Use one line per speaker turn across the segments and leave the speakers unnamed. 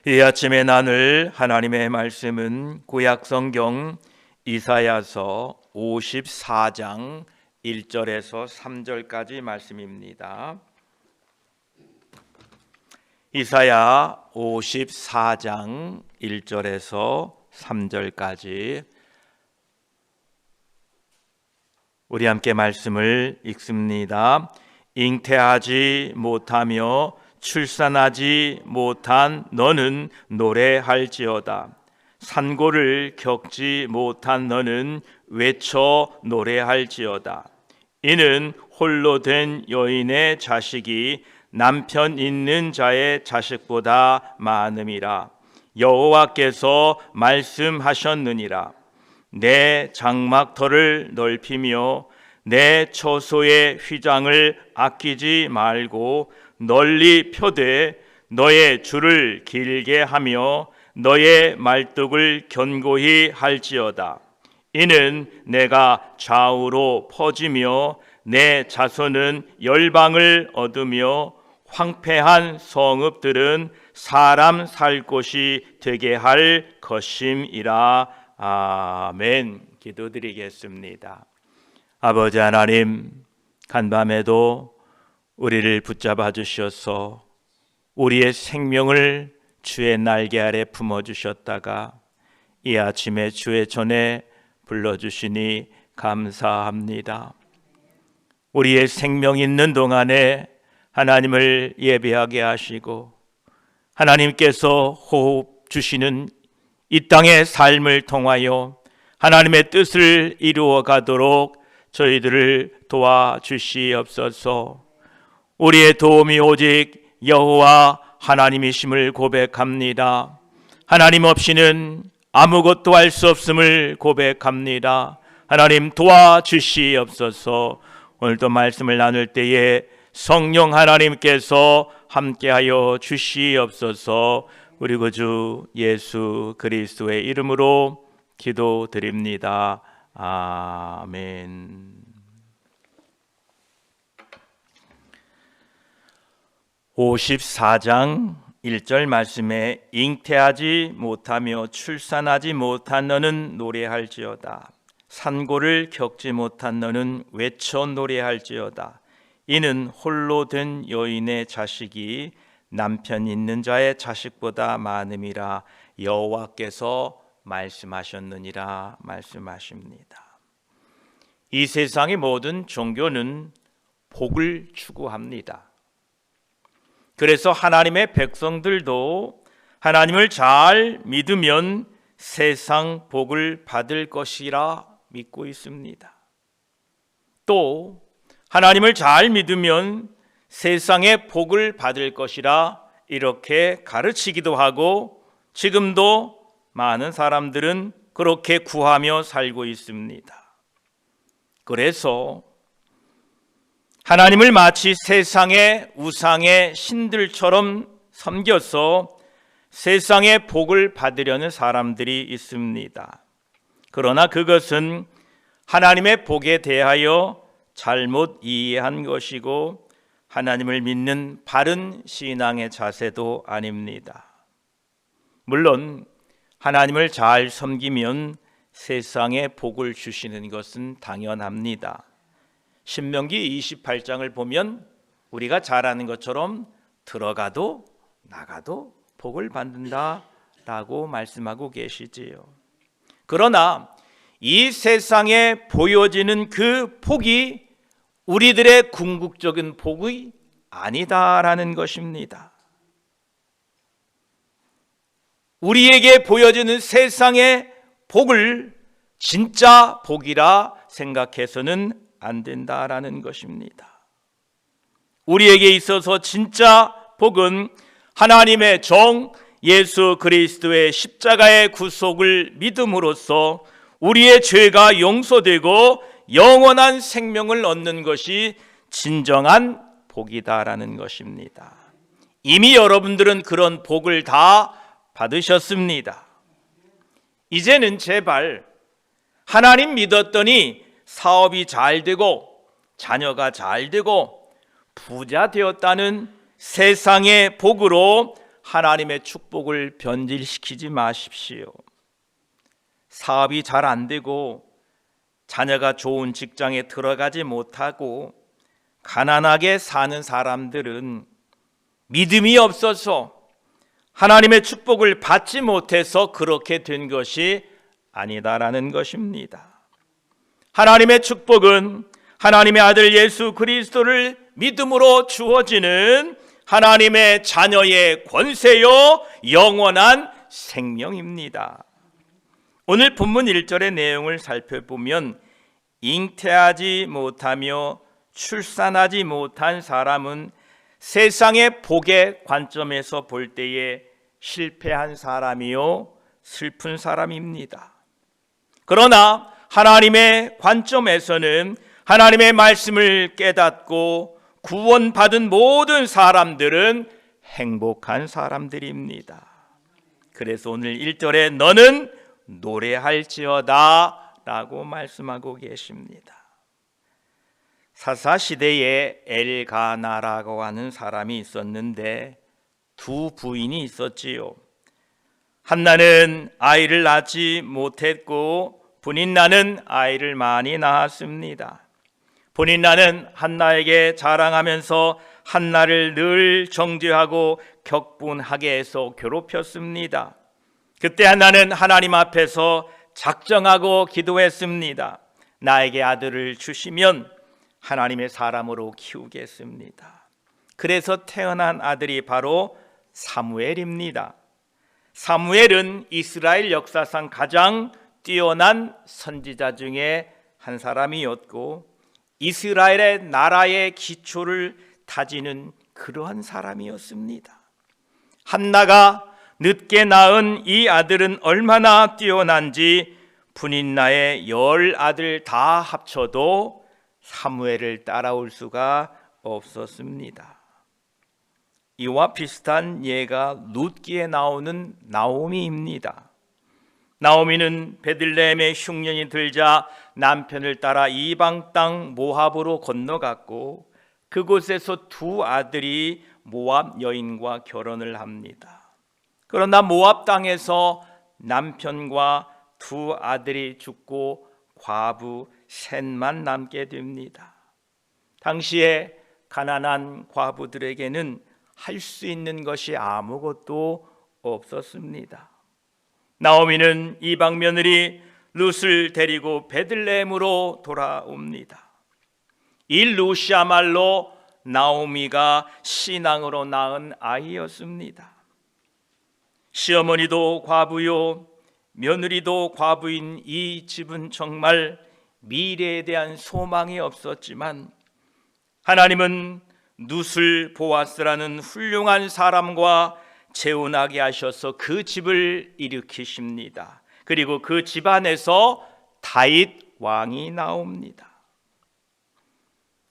이 아침에 나눌 하나님의 말씀은 구약 성경 이사야서 54장 1절에서 3절까지 말씀입니다. 이사야 54장 1절에서 3절까지 우리 함께 말씀을 읽습니다. 잉태하지 못하며 출산하지 못한 너는 노래할지어다. 산고를 겪지 못한 너는 외쳐 노래할지어다. 이는 홀로 된 여인의 자식이 남편 있는 자의 자식보다 많음이라. 여호와께서 말씀하셨느니라. 내 장막터를 넓히며 내 처소의 휘장을 아끼지 말고 널리 펴되 너의 줄을 길게 하며 너의 말뚝을 견고히 할지어다. 이는 내가 좌우로 퍼지며 내 자손은 열방을 얻으며 황폐한 성읍들은 사람 살 곳이 되게 할 것임이라. 아멘. 기도드리겠습니다. 아버지 하나님, 간밤에도 우리를 붙잡아 주셔서 우리의 생명을 주의 날개 아래 품어주셨다가 이 아침에 주의 전에 불러주시니 감사합니다. 우리의 생명 있는 동안에 하나님을 예배하게 하시고 하나님께서 호흡 주시는 이 땅의 삶을 통하여 하나님의 뜻을 이루어 가도록 저희들을 도와주시옵소서. 우리의 도움이 오직 여호와 하나님이심을 고백합니다. 하나님 없이는 아무것도 할 수 없음을 고백합니다. 하나님 도와주시옵소서. 오늘도 말씀을 나눌 때에 성령 하나님께서 함께하여 주시옵소서. 우리 구주 예수 그리스도의 이름으로 기도드립니다. 아멘. 54장 1절 말씀에 잉태하지 못하며 출산하지 못한 너는 노래할지어다. 산고를 겪지 못한 너는 외쳐 노래할지어다. 이는 홀로 된 여인의 자식이 남편 있는 자의 자식보다 많음이라. 여호와께서 말씀하셨느니라. 말씀하십니다. 이 세상의 모든 종교는 복을 추구합니다. 그래서 하나님의 백성들도 하나님을 잘 믿으면 세상 복을 받을 것이라 믿고 있습니다. 또 하나님을 잘 믿으면 세상의 복을 받을 것이라 이렇게 가르치기도 하고 지금도 많은 사람들은 그렇게 구하며 살고 있습니다. 그래서 하나님을 마치 세상의 우상의 신들처럼 섬겨서 세상의 복을 받으려는 사람들이 있습니다. 그러나 그것은 하나님의 복에 대하여 잘못 이해한 것이고 하나님을 믿는 바른 신앙의 자세도 아닙니다. 물론 하나님을 잘 섬기면 세상에 복을 주시는 것은 당연합니다. 신명기 28장을 보면 우리가 잘 아는 것처럼 들어가도 나가도 복을 받는다라고 말씀하고 계시지요. 그러나 이 세상에 보여지는 그 복이 우리들의 궁극적인 복이 아니다라는 것입니다. 우리에게 보여지는 세상의 복을 진짜 복이라 생각해서는 안 된다라는 것입니다. 우리에게 있어서 진짜 복은 하나님의 종 예수 그리스도의 십자가의 구속을 믿음으로써 우리의 죄가 용서되고 영원한 생명을 얻는 것이 진정한 복이다라는 것입니다. 이미 여러분들은 그런 복을 다 받으셨습니다. 이제는 제발 하나님 믿었더니 사업이 잘 되고 자녀가 잘 되고 부자 되었다는 세상의 복으로 하나님의 축복을 변질시키지 마십시오. 사업이 잘 안 되고 자녀가 좋은 직장에 들어가지 못하고 가난하게 사는 사람들은 믿음이 없어서 하나님의 축복을 받지 못해서 그렇게 된 것이 아니다라는 것입니다. 하나님의 축복은 하나님의 아들 예수 그리스도를 믿음으로 주어지는 하나님의 자녀의 권세요 영원한 생명입니다. 오늘 본문 1절의 내용을 살펴보면 잉태하지 못하며 출산하지 못한 사람은 세상의 복의 관점에서 볼 때에 실패한 사람이요 슬픈 사람입니다. 그러나 하나님의 관점에서는 하나님의 말씀을 깨닫고 구원받은 모든 사람들은 행복한 사람들입니다. 그래서 오늘 1절에 너는 노래할지어다 라고 말씀하고 계십니다. 사사시대에 엘가나라고 하는 사람이 있었는데 두 부인이 있었지요. 한나는 아이를 낳지 못했고 분인나는 아이를 많이 낳았습니다. 분인나는 한나에게 자랑하면서 한나를 늘 정죄하고 격분하게 해서 괴롭혔습니다. 그때 한나는 하나님 앞에서 작정하고 기도했습니다. 나에게 아들을 주시면 하나님의 사람으로 키우겠습니다. 그래서 태어난 아들이 바로 사무엘입니다. 사무엘은 이스라엘 역사상 가장 뛰어난 선지자 중에 한 사람이었고 이스라엘의 나라의 기초를 다지는 그러한 사람이었습니다. 한나가 늦게 낳은 이 아들은 얼마나 뛰어난지 분인나의 10 아들 다 합쳐도 사무엘을 따라올 수가 없었습니다. 이와 비슷한 예가 룻기에 나오는 나오미입니다. 나오미는 베들레헴의 흉년이 들자 남편을 따라 이방 땅 모압으로 건너갔고 그곳에서 두 아들이 모압 여인과 결혼을 합니다. 그러나 모압 땅에서 남편과 두 아들이 죽고 과부 셋만 남게 됩니다. 당시에 가난한 과부들에게는 할 수 있는 것이 아무것도 없었습니다. 나오미는 이방 며느리 룻을 데리고 베들레헴으로 돌아옵니다. 이 룻이야말로 나오미가 신앙으로 낳은 아이였습니다. 시어머니도 과부요 며느리도 과부인 이 집은 정말 미래에 대한 소망이 없었지만 하나님은 룻을 보아스라는 훌륭한 사람과 재혼하게 하셔서 그 집을 일으키십니다. 그리고 그 집안에서 다윗 왕이 나옵니다.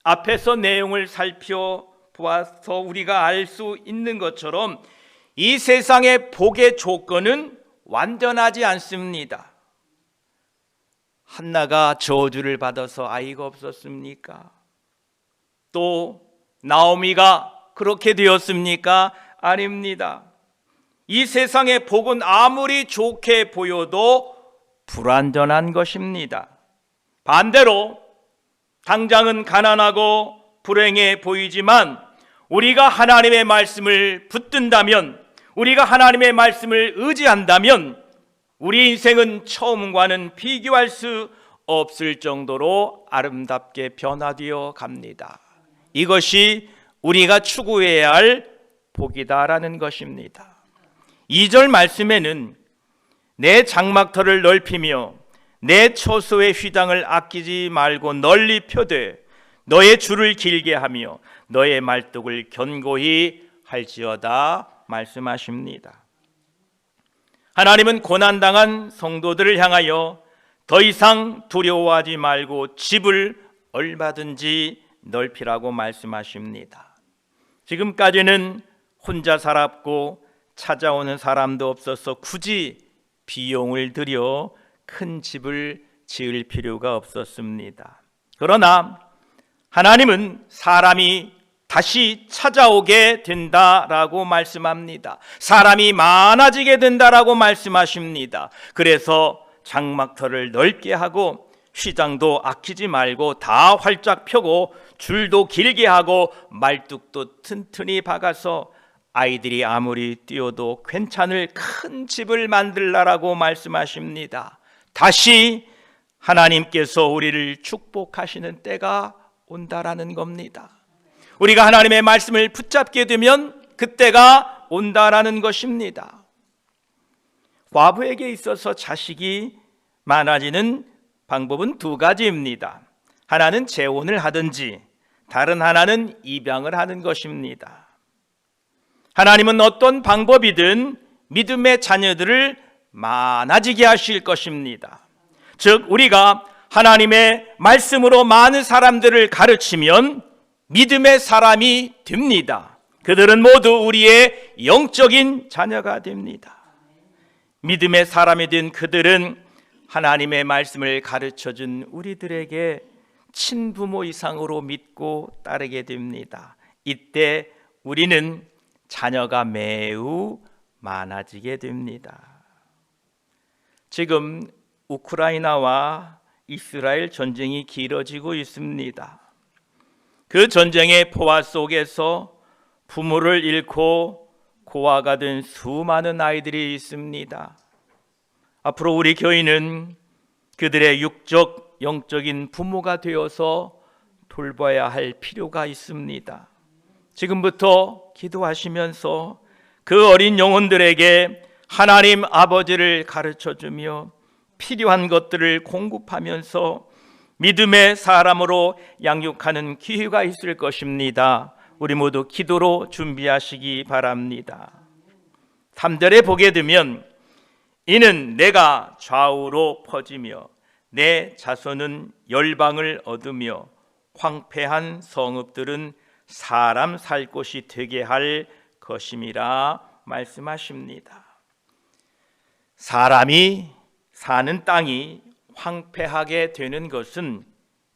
앞에서 내용을 살펴보아서 우리가 알 수 있는 것처럼 이 세상의 복의 조건은 완전하지 않습니다. 한나가 저주를 받아서 아이가 없었습니까? 또 나오미가 그렇게 되었습니까? 아닙니다. 이 세상의 복은 아무리 좋게 보여도 불완전한 것입니다. 반대로 당장은 가난하고 불행해 보이지만 우리가 하나님의 말씀을 붙든다면, 우리가 하나님의 말씀을 의지한다면 우리 인생은 처음과는 비교할 수 없을 정도로 아름답게 변화되어 갑니다. 이것이 우리가 추구해야 할 복이다라는 것입니다. 2절 말씀에는 내 장막터를 넓히며 내 처소의 휘장을 아끼지 말고 널리 펴되 너의 줄을 길게 하며 너의 말뚝을 견고히 할지어다 말씀하십니다. 하나님은 고난당한 성도들을 향하여 더 이상 두려워하지 말고 집을 얼마든지 넓히라고 말씀하십니다. 지금까지는 혼자 살았고 찾아오는 사람도 없어서 굳이 비용을 들여 큰 집을 지을 필요가 없었습니다. 그러나 하나님은 사람이 다시 찾아오게 된다라고 말씀합니다. 사람이 많아지게 된다라고 말씀하십니다. 그래서 장막터를 넓게 하고 휘장도 아끼지 말고 다 활짝 펴고 줄도 길게 하고 말뚝도 튼튼히 박아서 아이들이 아무리 뛰어도 괜찮을 큰 집을 만들라라고 말씀하십니다. 다시 하나님께서 우리를 축복하시는 때가 온다라는 겁니다. 우리가 하나님의 말씀을 붙잡게 되면 그때가 온다라는 것입니다. 과부에게 있어서 자식이 많아지는 방법은 두 가지입니다. 하나는 재혼을 하든지 다른 하나는 입양을 하는 것입니다. 하나님은 어떤 방법이든 믿음의 자녀들을 많아지게 하실 것입니다. 즉 우리가 하나님의 말씀으로 많은 사람들을 가르치면 믿음의 사람이 됩니다. 그들은 모두 우리의 영적인 자녀가 됩니다. 믿음의 사람이 된 그들은 하나님의 말씀을 가르쳐준 우리들에게 친부모 이상으로 믿고 따르게 됩니다. 이때 우리는 자녀가 매우 많아지게 됩니다. 지금 우크라이나와 이스라엘 전쟁이 길어지고 있습니다. 그 전쟁의 포화 속에서 부모를 잃고 고아가 된 수많은 아이들이 있습니다. 앞으로 우리 교인은 그들의 육적, 영적인 부모가 되어서 돌봐야 할 필요가 있습니다. 지금부터 기도하시면서 그 어린 영혼들에게 하나님 아버지를 가르쳐주며 필요한 것들을 공급하면서 믿음의 사람으로 양육하는 기회가 있을 것입니다. 우리 모두 기도로 준비하시기 바랍니다. 3절에 보게 되면 이는 내가 좌우로 퍼지며 내 자손은 열방을 얻으며 황폐한 성읍들은 사람 살 곳이 되게 할 것임이라 말씀하십니다. 사람이 사는 땅이 황폐하게 되는 것은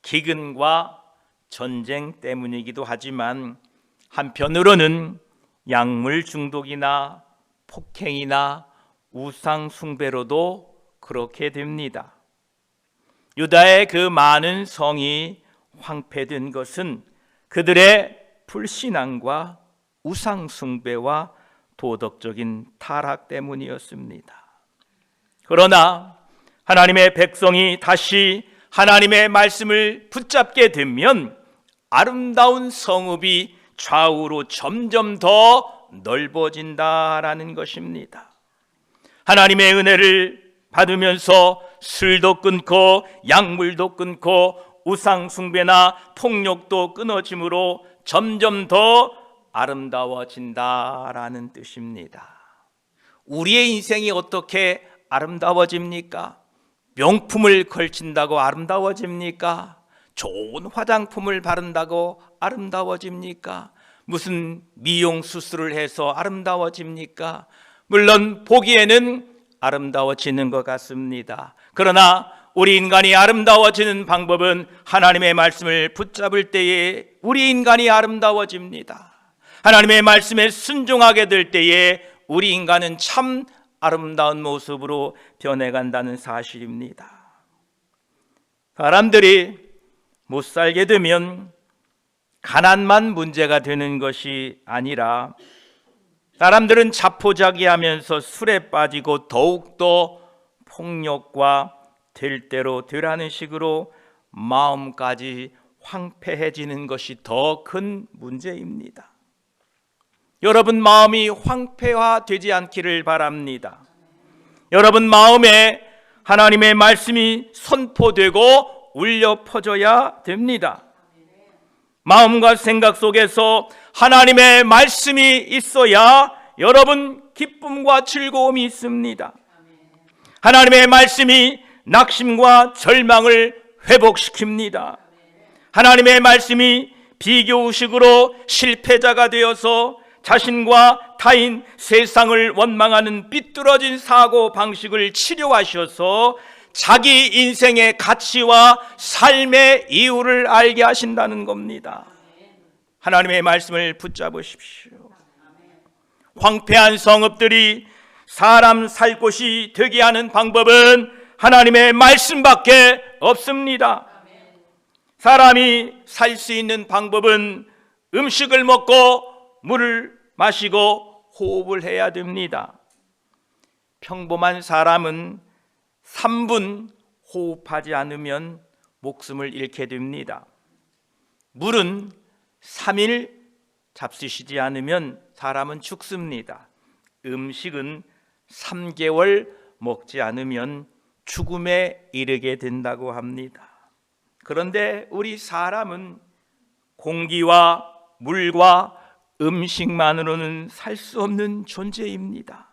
기근과 전쟁 때문이기도 하지만 한편으로는 약물 중독이나 폭행이나 우상 숭배로도 그렇게 됩니다. 유다의 그 많은 성이 황폐된 것은 그들의 불신앙과 우상 숭배와 도덕적인 타락 때문이었습니다. 그러나 하나님의 백성이 다시 하나님의 말씀을 붙잡게 되면 아름다운 성읍이 좌우로 점점 더 넓어진다라는 것입니다. 하나님의 은혜를 받으면서 술도 끊고 약물도 끊고 우상 숭배나 폭력도 끊어짐으로 점점 더 아름다워진다라는 뜻입니다. 우리의 인생이 어떻게 아름다워집니까? 명품을 걸친다고 아름다워집니까? 좋은 화장품을 바른다고 아름다워집니까? 무슨 미용 수술을 해서 아름다워집니까? 물론 보기에는 아름다워지는 것 같습니다. 그러나 우리 인간이 아름다워지는 방법은 하나님의 말씀을 붙잡을 때에 우리 인간이 아름다워집니다. 하나님의 말씀에 순종하게 될 때에 우리 인간은 참 아름다운 모습으로 변해간다는 사실입니다. 사람들이 못 살게 되면 가난만 문제가 되는 것이 아니라 사람들은 자포자기하면서 술에 빠지고 더욱더 폭력과 될 대로 되라는 식으로 마음까지 황폐해지는 것이 더 큰 문제입니다. 여러분 마음이 황폐화되지 않기를 바랍니다. 여러분 마음에 하나님의 말씀이 선포되고 울려 퍼져야 됩니다. 마음과 생각 속에서 하나님의 말씀이 있어야 여러분 기쁨과 즐거움이 있습니다. 하나님의 말씀이 낙심과 절망을 회복시킵니다. 하나님의 말씀이 비교의식으로 실패자가 되어서 자신과 타인, 세상을 원망하는 삐뚤어진 사고 방식을 치료하셔서 자기 인생의 가치와 삶의 이유를 알게 하신다는 겁니다. 하나님의 말씀을 붙잡으십시오. 황폐한 성읍들이 사람 살 곳이 되게 하는 방법은 하나님의 말씀밖에 없습니다. 사람이 살 수 있는 방법은 음식을 먹고 물을 마시고 호흡을 해야 됩니다. 평범한 사람은 3분 호흡하지 않으면 목숨을 잃게 됩니다. 물은 3일 잡수시지 않으면 사람은 죽습니다. 음식은 3개월 먹지 않으면 죽음에 이르게 된다고 합니다. 그런데 우리 사람은 공기와 물과 음식만으로는 살 수 없는 존재입니다.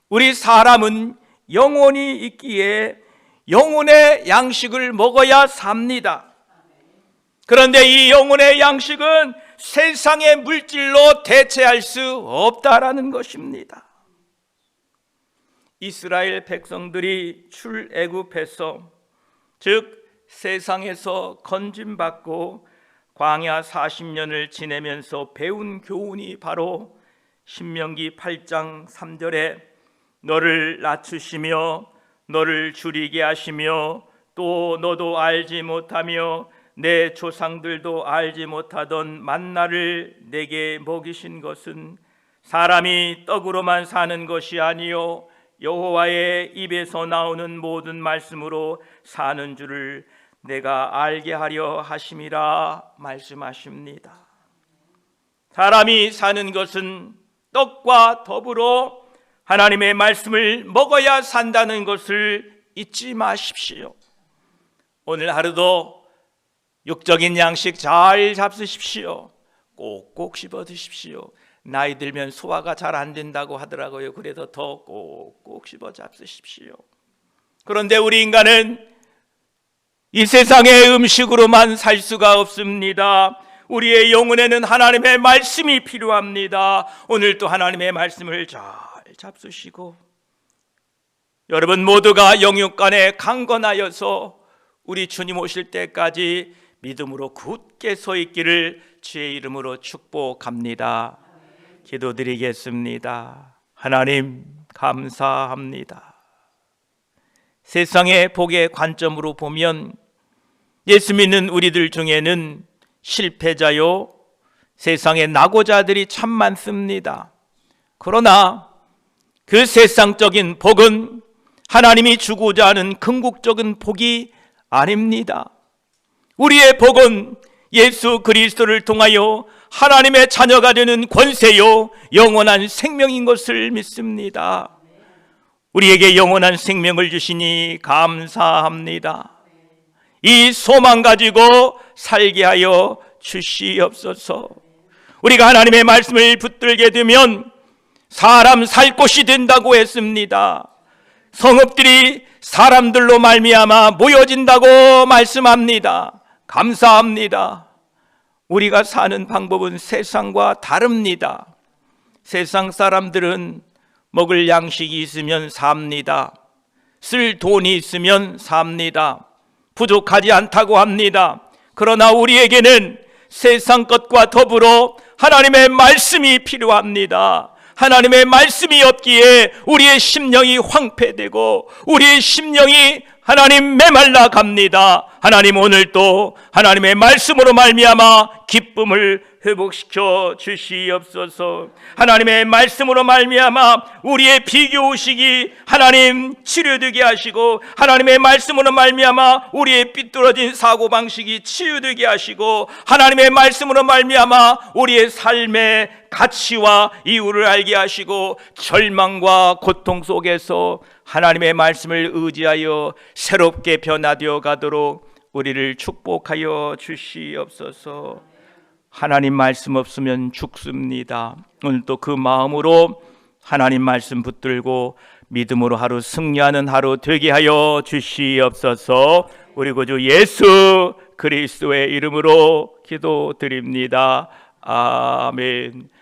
우리 사람은 영혼이 있기에 영혼의 양식을 먹어야 삽니다. 그런데 이 영혼의 양식은 세상의 물질로 대체할 수 없다라는 것입니다. 이스라엘 백성들이 출애굽해서 즉 세상에서 건짐받고 광야 40년을 지내면서 배운 교훈이 바로 신명기 8장 3절에 너를 낮추시며 너를 줄이게 하시며 또 너도 알지 못하며 내 조상들도 알지 못하던 만나를 내게 먹이신 것은 사람이 떡으로만 사는 것이 아니요 여호와의 입에서 나오는 모든 말씀으로 사는 줄을 내가 알게 하려 하심이라 말씀하십니다. 사람이 사는 것은 떡과 더불어 하나님의 말씀을 먹어야 산다는 것을 잊지 마십시오. 오늘 하루도 육적인 양식 잘 잡수십시오. 꼭꼭 씹어 드십시오. 나이 들면 소화가 잘 안 된다고 하더라고요. 그래서 더 꼭꼭 씹어 잡수십시오. 그런데 우리 인간은 이 세상의 음식으로만 살 수가 없습니다. 우리의 영혼에는 하나님의 말씀이 필요합니다. 오늘도 하나님의 말씀을 잘 잡수시고 여러분 모두가 영육간에 강건하여서 우리 주님 오실 때까지 믿음으로 굳게 서 있기를 주의 이름으로 축복합니다. 기도드리겠습니다. 하나님 감사합니다. 세상의 복의 관점으로 보면 예수 믿는 우리들 중에는 실패자요 세상의 낙오자들이 참 많습니다. 그러나 그 세상적인 복은 하나님이 주고자 하는 궁극적인 복이 아닙니다. 우리의 복은 예수 그리스도를 통하여 하나님의 자녀가 되는 권세요 영원한 생명인 것을 믿습니다. 우리에게 영원한 생명을 주시니 감사합니다. 이 소망 가지고 살게 하여 주시옵소서. 우리가 하나님의 말씀을 붙들게 되면 사람 살 곳이 된다고 했습니다. 성읍들이 사람들로 말미암아 모여진다고 말씀합니다. 감사합니다. 우리가 사는 방법은 세상과 다릅니다. 세상 사람들은 먹을 양식이 있으면 삽니다. 쓸 돈이 있으면 삽니다. 부족하지 않다고 합니다. 그러나 우리에게는 세상 것과 더불어 하나님의 말씀이 필요합니다. 하나님의 말씀이 없기에 우리의 심령이 황폐되고 우리의 심령이 하나님 메말라 갑니다. 하나님 오늘도 하나님의 말씀으로 말미암아 기쁨을 회복시켜 주시옵소서. 하나님의 말씀으로 말미암아 우리의 비교의식이 하나님 치료되게 하시고 하나님의 말씀으로 말미암아 우리의 삐뚤어진 사고방식이 치유되게 하시고 하나님의 말씀으로 말미암아 우리의 삶의 가치와 이유를 알게 하시고 절망과 고통 속에서 하나님의 말씀을 의지하여 새롭게 변화되어 가도록 우리를 축복하여 주시옵소서. 하나님 말씀 없으면 죽습니다. 오늘도 그 마음으로 하나님 말씀 붙들고 믿음으로 하루 승리하는 하루 되게 하여 주시옵소서. 우리 구주 예수 그리스도의 이름으로 기도드립니다. 아멘.